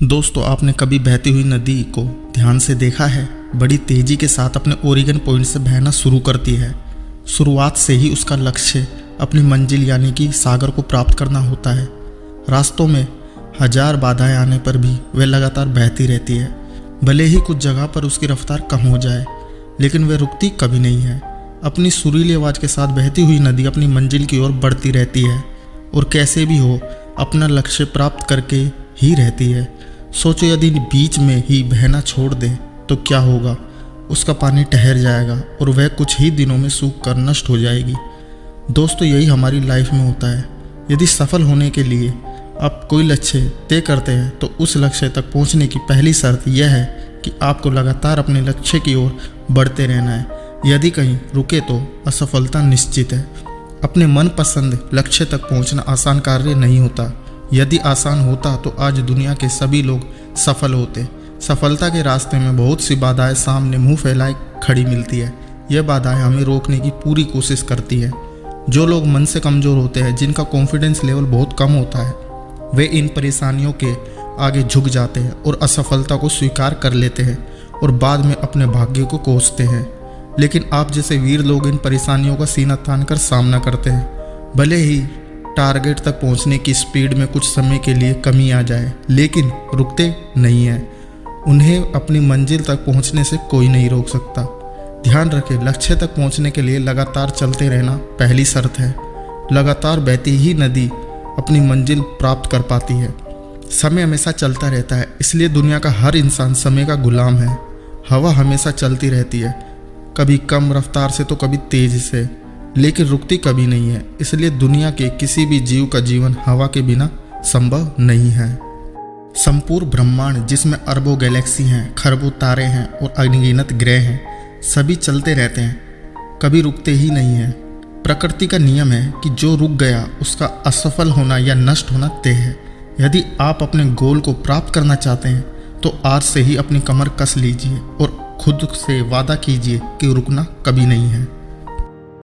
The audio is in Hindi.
दोस्तों, आपने कभी बहती हुई नदी को ध्यान से देखा है? बड़ी तेजी के साथ अपने ओरिजिन पॉइंट से बहना शुरू करती है। शुरुआत से ही उसका लक्ष्य अपनी मंजिल यानी कि सागर को प्राप्त करना होता है। रास्तों में हजार बाधाएं आने पर भी वह लगातार बहती रहती है। भले ही कुछ जगह पर उसकी रफ्तार कम हो जाए, लेकिन वह रुकती कभी नहीं है। अपनी सुरीली आवाज़ के साथ बहती हुई नदी अपनी मंजिल की ओर बढ़ती रहती है और कैसे भी हो अपना लक्ष्य प्राप्त करके ही रहती है। सोचो, यदि बीच में ही बहना छोड़ दे तो क्या होगा? उसका पानी ठहर जाएगा और वह कुछ ही दिनों में सूख कर नष्ट हो जाएगी। दोस्तों, यही हमारी लाइफ में होता है। यदि सफल होने के लिए आप कोई लक्ष्य तय करते हैं तो उस लक्ष्य तक पहुंचने की पहली शर्त यह है कि आपको लगातार अपने लक्ष्य की ओर बढ़ते रहना है। यदि कहीं रुके तो असफलता निश्चित है। अपने मनपसंद लक्ष्य तक पहुंचना आसान कार्य नहीं होता। यदि आसान होता तो आज दुनिया के सभी लोग सफल होते। सफलता के रास्ते में बहुत सी बाधाएं सामने मुंह फैलाए खड़ी मिलती है। यह बाधाएं हमें रोकने की पूरी कोशिश करती है। जो लोग मन से कमज़ोर होते हैं, जिनका कॉन्फिडेंस लेवल बहुत कम होता है, वे इन परेशानियों के आगे झुक जाते हैं और असफलता को स्वीकार कर लेते हैं और बाद में अपने भाग्य को कोसते हैं। लेकिन आप जैसे वीर लोग इन परेशानियों का सीना तान कर सामना करते हैं। भले ही टारगेट तक पहुंचने की स्पीड में कुछ समय के लिए कमी आ जाए, लेकिन रुकते नहीं हैं। उन्हें अपनी मंजिल तक पहुंचने से कोई नहीं रोक सकता। ध्यान रखें, लक्ष्य तक पहुंचने के लिए लगातार चलते रहना पहली शर्त है। लगातार बहती ही नदी अपनी मंजिल प्राप्त कर पाती है। समय हमेशा चलता रहता है, इसलिए दुनिया का हर इंसान समय का गुलाम है। हवा हमेशा चलती रहती है, कभी कम रफ्तार से तो कभी तेज से, लेकिन रुकती कभी नहीं है। इसलिए दुनिया के किसी भी जीव का जीवन हवा के बिना संभव नहीं है। संपूर्ण ब्रह्मांड, जिसमें अरबों गैलेक्सी हैं, खरबों तारे हैं और अनगिनत ग्रह हैं, सभी चलते रहते हैं, कभी रुकते ही नहीं हैं। प्रकृति का नियम है कि जो रुक गया उसका असफल होना या नष्ट होना तय है। यदि आप अपने गोल को प्राप्त करना चाहते हैं तो आज से ही अपनी कमर कस लीजिए और खुद से वादा कीजिए कि रुकना कभी नहीं है।